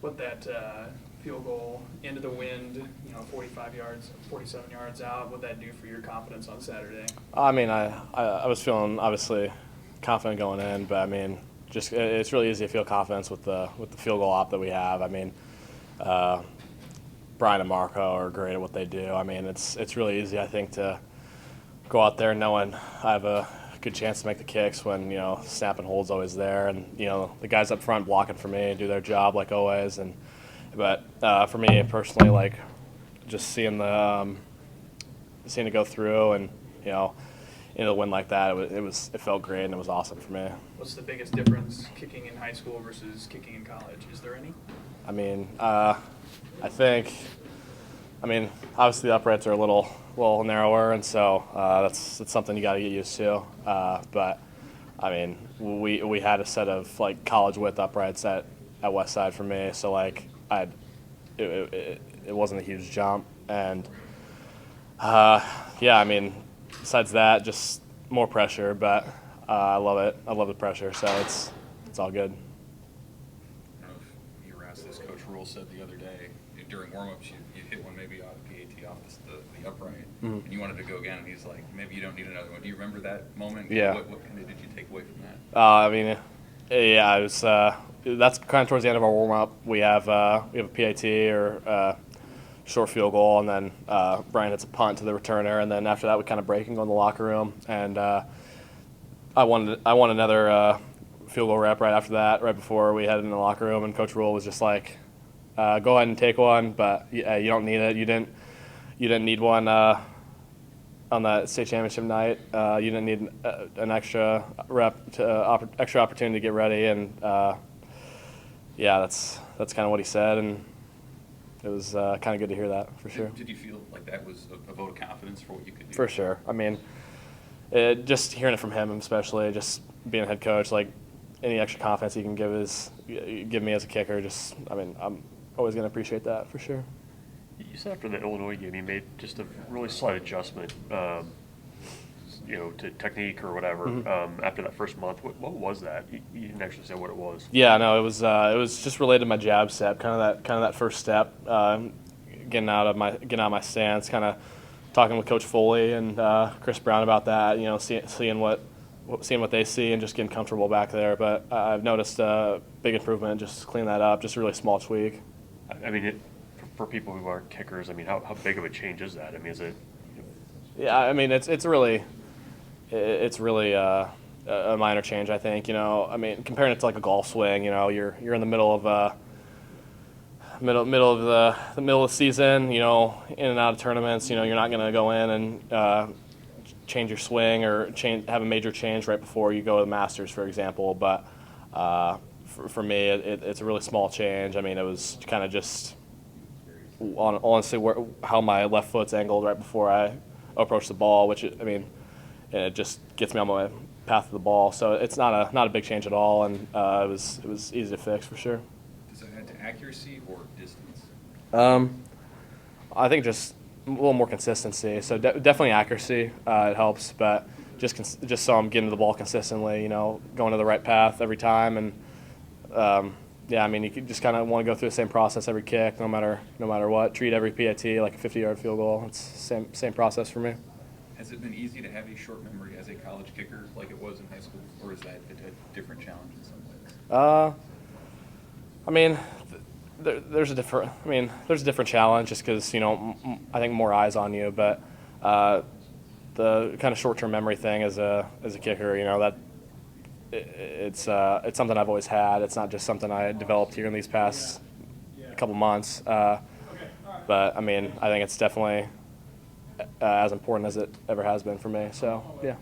what that field goal into the wind, 45 yards, 47 yards out, what that do for your confidence on Saturday? I mean, I was feeling obviously confident going in, but I mean, just it's really easy to feel confidence with the field goal op that we have. I mean, Brian and Marco are great at what they do. I mean, it's really easy, I think, to go out there knowing I have a good chance to make the kicks when snap and hold's always there, and the guys up front blocking for me do their job like always. But for me personally, like just seeing it go through and into the win like that, it felt great and it was awesome for me. What's the biggest difference kicking in high school versus kicking in college? Is there any? I mean, I think, obviously the uprights are a little narrower, and so that's something you got to get used to. But I mean, we had a set of like college width uprights at Westside for me, so like it wasn't a huge jump, and yeah, I mean, besides that, just more pressure, but I love it. I love the pressure, so it's all good. I don't know if you were asked this, Coach Rule said the other day during warm-ups you hit one maybe out of PAT off the upright, and you wanted to go again, and he's like, maybe you don't need another one. Do you remember that moment? Yeah. What kind of did you take away from that? I mean, yeah, it was. That's kind of towards the end of our warm-up. We have a PAT or short field goal, and then Brian hits a punt to the returner, and then after that we kind of break and go in the locker room, and I won another field goal rep right after that, right before we headed in the locker room, and Coach Rule was just like, go ahead and take one, but you don't need it. You didn't need one on that state championship night. You didn't need an extra rep, extra opportunity to get ready, and yeah, that's kind of what he said, and it was kind of good to hear that for sure. Did you feel like that was a vote of confidence for what you could do? For sure. I mean, just hearing it from him, especially just being a head coach, like any extra confidence he can give me as a kicker. I'm always going to appreciate that for sure. You said after the Illinois game, you made just a really slight adjustment, to technique or whatever. After that first month, what was that? You didn't actually say what it was. Yeah, no, it was just related to my jab step, kind of that first step, getting out of my stance, kind of talking with Coach Foley and Chris Brown about that. Seeing what they see and just getting comfortable back there. But I've noticed a big improvement, just clean that up, just a really small tweak. I mean, for people who aren't kickers, I mean, how big of a change is that? I mean, is it? Yeah, I mean, it's really a minor change, I think. I mean, comparing it to like a golf swing, you're in the middle of the middle of the season, in and out of tournaments. You're not going to go in and change your swing or have a major change right before you go to the Masters, for example. But for me, it's a really small change. I mean, it was kind of just honestly how my left foot's angled right before I approach the ball, which it just gets me on my path to the ball. So it's not a big change at all, and it was easy to fix for sure. Does it add to accuracy or distance? I think just a little more consistency. So definitely accuracy, it helps, but just so I'm getting to the ball consistently, going to the right path every time, and yeah, I mean, you could just kind of want to go through the same process every kick, no matter what. Treat every PAT like a 50-yard field goal. It's the same process for me. Has it been easy to have a short memory as a college kicker like it was in high school, or is that a different challenge in some ways? I mean, there's a different challenge just because I think more eyes on you, but the kind of short-term memory thing as a kicker, that it's something I've always had. It's not just something I developed here in these past couple months. But I mean, I think it's definitely as important as it ever has been for me. So yeah.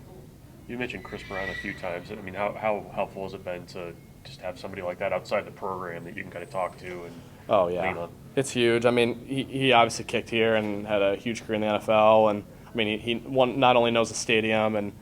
You mentioned Chris Brown a few times. I mean, how helpful has it been to just have somebody like that outside the program that you can kind of talk to and lean on? It's huge. I mean, he obviously kicked here and had a huge career in the NFL, and I mean, he not only knows the stadium and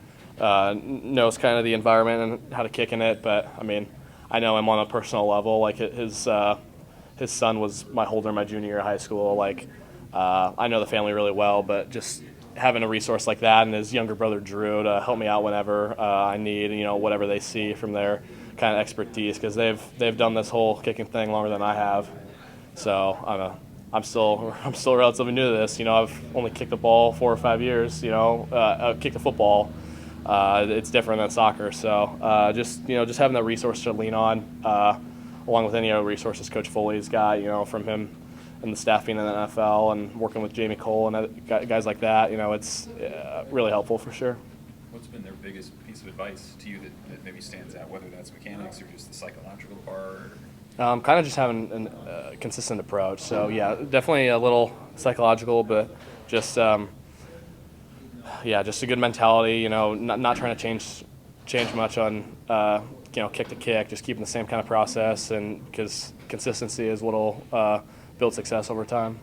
knows kind of the environment and how to kick in it, but I mean, I know him on a personal level. Like his son was my holder my junior year of high school. Like I know the family really well, but just having a resource like that and his younger brother Drew to help me out whenever I need, whatever they see from their kind of expertise because they've done this whole kicking thing longer than I have. So I'm still relatively new to this. I've only kicked the ball 4 or 5 years. Kicked the football. It's different than soccer. So just having that resource to lean on, along with any other resources Coach Foley's got. From him and the staff being in the NFL and working with Jamie Cole and other guys like that. It's really helpful for sure. What's been their biggest piece of advice to you that maybe stands out, whether that's mechanics or just the psychological part? Kind of just having a consistent approach. So, yeah, definitely a little psychological, but just, just a good mentality, not trying to change much on, kick to kick, just keeping the same kind of process, and because consistency is what will build success over time.